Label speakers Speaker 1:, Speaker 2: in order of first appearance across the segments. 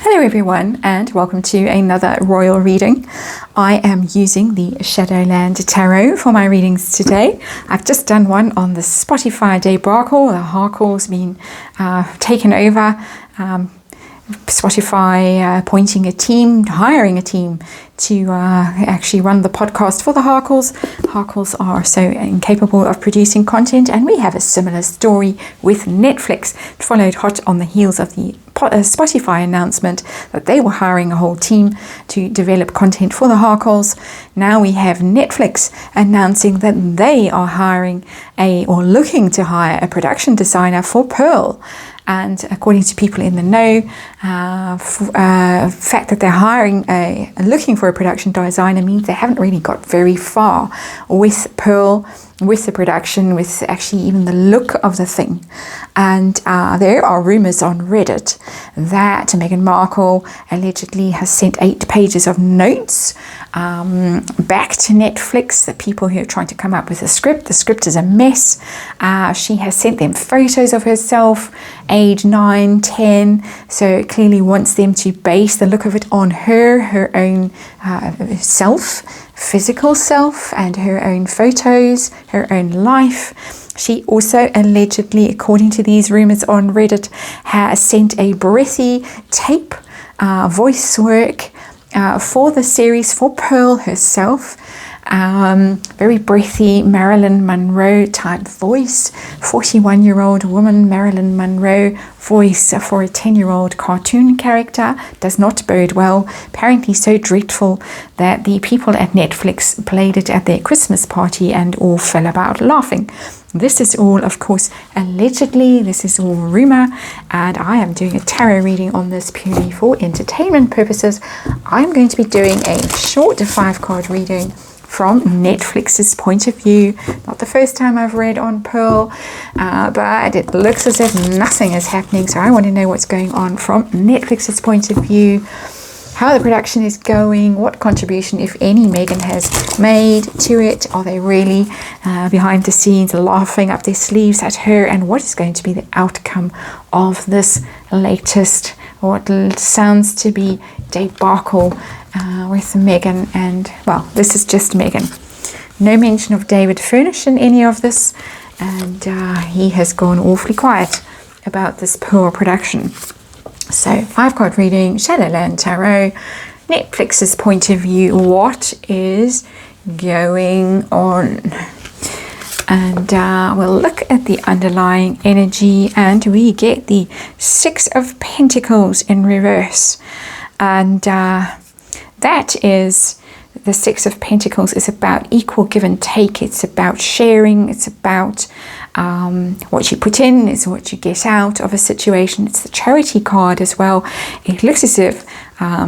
Speaker 1: Hello everyone and welcome to another royal reading. I am using the Shadowland Tarot for my readings today. I've just done one on the Spotify debacle. The Harkle's been taken over. Spotify hiring a team to actually run the podcast for the Harkles. Harkles are so incapable of producing content, and we have a similar story with Netflix. It followed hot on the heels of the Spotify announcement that they were hiring a whole team to develop content for the Harkles. Now we have Netflix announcing that they are looking to hire a production designer for Pearl. And according to people in the know, fact that they're looking for a production designer means they haven't really got very far with Pearl, with the production, with actually even the look of the thing. And there are rumors on Reddit that Meghan Markle allegedly has sent 8 pages of notes back to Netflix, the people who are trying to come up with a script. The script is a mess. She has sent them photos of herself, age 9, 10, so clearly wants them to base the look of it on her own physical self, and her own photos, her own life. She also allegedly, according to these rumors on Reddit, has sent a breathy tape voice work for the series for Pearl herself. Very breathy Marilyn Monroe type voice, 41-year-old woman Marilyn Monroe voice for a 10-year-old cartoon character does not bode well. Apparently so dreadful that the people at Netflix played it at their Christmas party and all fell about laughing. This is all, of course, allegedly. This is all rumor, and I am doing a tarot reading on this purely for entertainment purposes. I'm going to be doing a short 5-card reading from Netflix's point of view. Not the first time I've read on Pearl, but it looks as if nothing is happening, so I want to know what's going on from Netflix's point of view, how the production is going, what contribution, if any, Meghan has made to it. Are they really behind the scenes laughing up their sleeves at her, and what is going to be the outcome of this latest, what sounds to be debacle with Meghan? And well, this is just Meghan. No mention of David Furnish in any of this, and he has gone awfully quiet about this poor production. So 5-card reading, Shadowland Tarot, Netflix's point of view, what is going on? And we'll look at the underlying energy, and we get the 6 of Pentacles in reverse. And that is, the 6 of Pentacles is about equal give and take. It's about sharing. It's about what you put in is what you get out of a situation. It's the charity card as well. It looks as if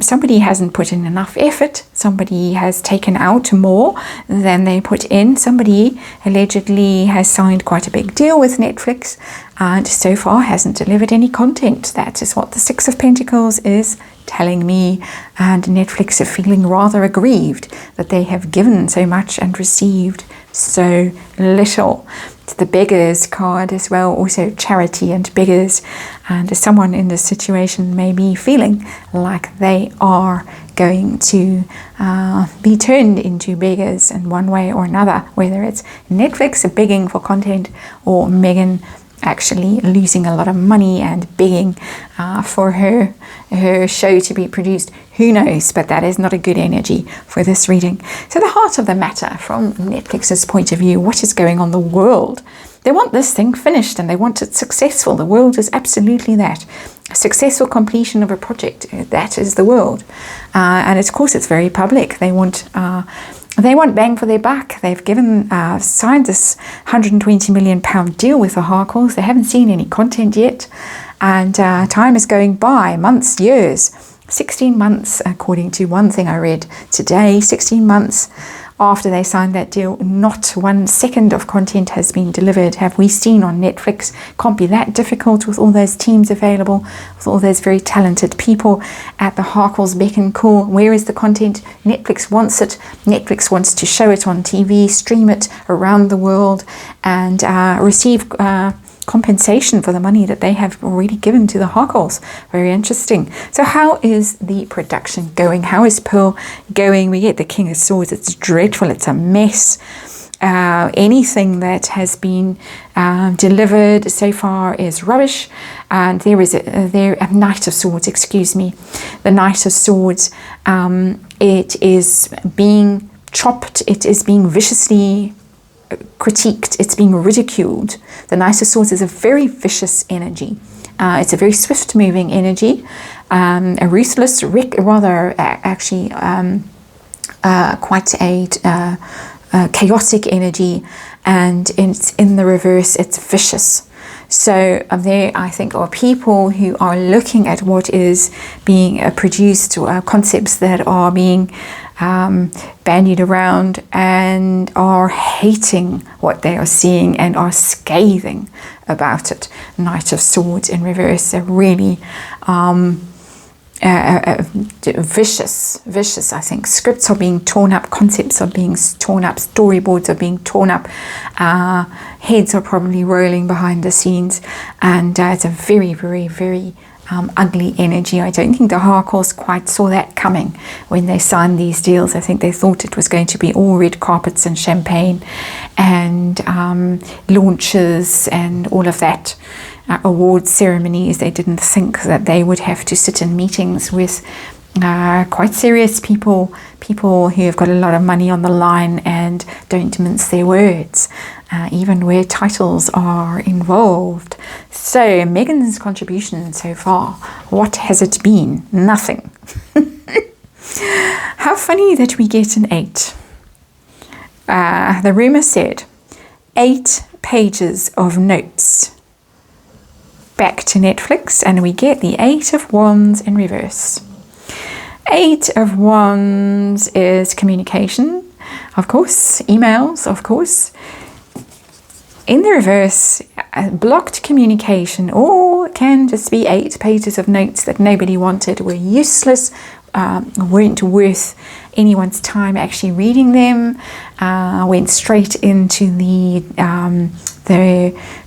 Speaker 1: somebody hasn't put in enough effort. Somebody has taken out more than they put in. Somebody allegedly has signed quite a big deal with Netflix and so far hasn't delivered any content. That is what the 6 of Pentacles is telling me, and Netflix are feeling rather aggrieved that they have given so much and received so little. It's the beggars card as well, also charity and beggars, and someone in this situation may be feeling like they are going to be turned into beggars in one way or another, whether it's Netflix begging for content or Meghan actually losing a lot of money and begging for her show to be produced. Who knows? But that is not a good energy for this reading. So the heart of the matter from Netflix's point of view, what is going on in the world? They want this thing finished and they want it successful. The world is absolutely that. A successful completion of a project, that is the world. And of course it's very public. They want bang for their buck. They've signed this £120 million deal with the Harkles. They haven't seen any content yet. And time is going by, months, years. 16 months, according to one thing I read today, 16 months after they signed that deal, not 1 second of content has been delivered, have we seen on Netflix. Can't be that difficult with all those teams available, with all those very talented people at the Harkles beck and call. Where is the content? Netflix wants it. Netflix wants to show it on TV, stream it around the world, and receive compensation for the money that they have already given to the Harkles. Very interesting. So how is the production going? How is Pearl going? We get the King of Swords. It's dreadful. It's a mess. Anything that has been delivered so far is rubbish. And there is a Knight of Swords, excuse me. The Knight of Swords, it is being chopped. It is being viciously critiqued. It's being ridiculed. The Knight of Swords is a very vicious energy. It's a very swift moving energy, a ruthless, quite a chaotic energy, and it's in the reverse, it's vicious. So there, I think, are people who are looking at what is being produced, concepts that are being bandied around, and are hating what they are seeing and are scathing about it. Knight of Swords in reverse, a really vicious, I think. Scripts are being torn up, concepts are being torn up, storyboards are being torn up, heads are probably rolling behind the scenes, and it's a very, very, very ugly energy. I don't think the Harkles quite saw that coming when they signed these deals. I think they thought it was going to be all red carpets and champagne and launches and all of that. Award ceremonies. They didn't think that they would have to sit in meetings with quite serious people who have got a lot of money on the line and don't mince their words, even where titles are involved. So Meghan's contribution so far, what has it been? Nothing. How funny that we get an 8. The rumour said 8 pages of notes back to Netflix, and we get the 8 of Wands in reverse. 8 of Wands is communication, of course, emails, of course. In the reverse, blocked communication, or can just be 8 pages of notes that nobody wanted, were useless, weren't worth anyone's time actually reading them, went straight into the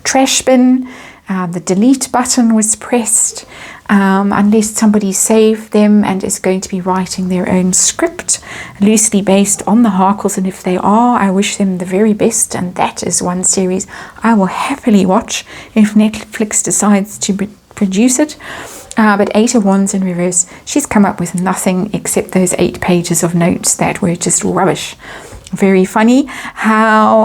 Speaker 1: trash bin. The delete button was pressed, unless somebody saved them and is going to be writing their own script loosely based on the Harkles, and if they are, I wish them the very best, and that is one series I will happily watch if Netflix decides to produce it. But 8 of Wands in reverse, she's come up with nothing except those 8 pages of notes that were just rubbish. Very funny. How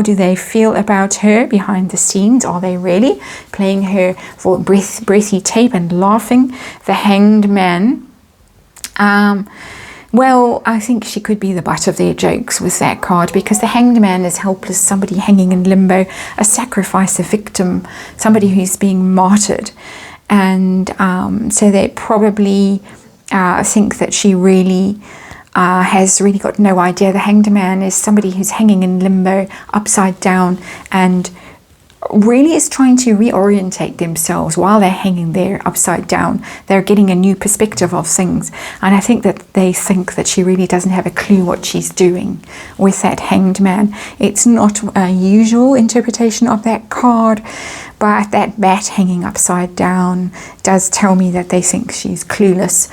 Speaker 1: do they feel about her behind the scenes? Are they really playing her for breathy tape and laughing? The Hanged Man. Well, I think she could be the butt of their jokes with that card, because the Hanged Man is helpless, somebody hanging in limbo, a sacrifice, a victim, somebody who's being martyred. And so they probably think that she really has really got no idea. The Hanged Man is somebody who's hanging in limbo, upside down, and really is trying to reorientate themselves while they're hanging there upside down. They're getting a new perspective of things, and I think that they think that she really doesn't have a clue what she's doing with that Hanged Man. It's not a usual interpretation of that card, but that bat hanging upside down does tell me that they think she's clueless.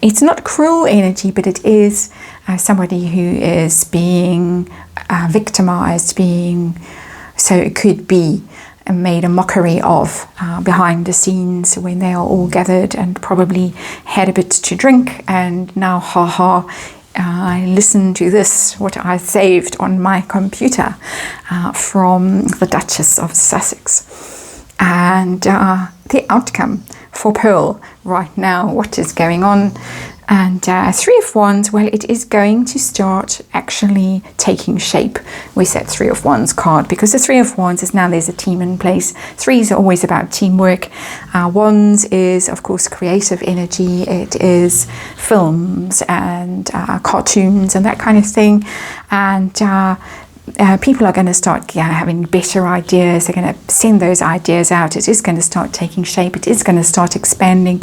Speaker 1: It's not cruel energy, but it is somebody who is being victimized, so it could be made a mockery of behind the scenes when they are all gathered and probably had a bit to drink, and now, I listened to this, what I saved on my computer from the Duchess of Sussex. And the outcome for Pearl right now, what is going on? And 3 of Wands, well, it is going to start actually taking shape with that 3 of Wands card, because the 3 of Wands is now there's a team in place. 3s are always about teamwork. Wands is, of course, creative energy. It is films and cartoons and that kind of thing. And people are going to start having better ideas. They're going to send those ideas out. It is going to start taking shape. It is going to start expanding.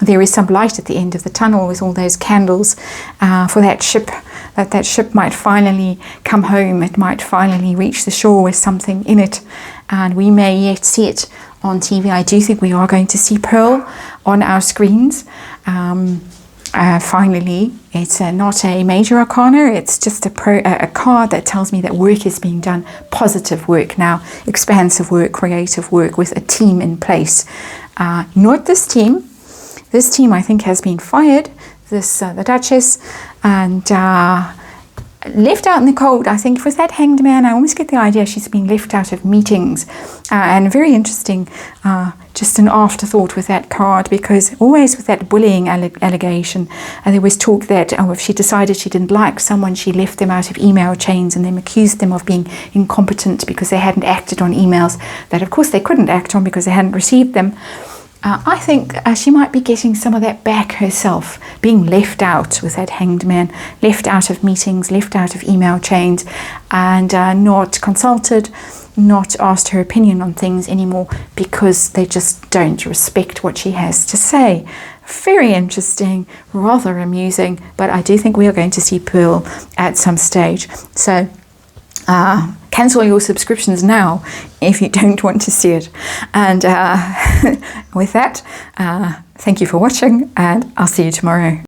Speaker 1: There is some light at the end of the tunnel with all those candles for that ship that that ship might finally come home. It might finally reach the shore with something in it, and we may yet see it on TV. I do think we are going to see Pearl on our screens. Finally, it's not a major arcana, it's just a card that tells me that work is being done, positive work now, expansive work, creative work with a team in place. Not this team. This team, I think, has been fired, the Duchess, and left out in the cold. I think with that Hanged Man, I almost get the idea she's been left out of meetings. And very interesting, just an afterthought with that card, because always with that bullying allegation, there was talk that if she decided she didn't like someone, she left them out of email chains and then accused them of being incompetent because they hadn't acted on emails that, of course, they couldn't act on because they hadn't received them. I think she might be getting some of that back herself, being left out with that Hanged Man, left out of meetings, left out of email chains, and not consulted, not asked her opinion on things anymore because they just don't respect what she has to say. Very interesting, rather amusing, but I do think we are going to see Pearl at some stage. So cancel your subscriptions now if you don't want to see it. And with that, thank you for watching, and I'll see you tomorrow.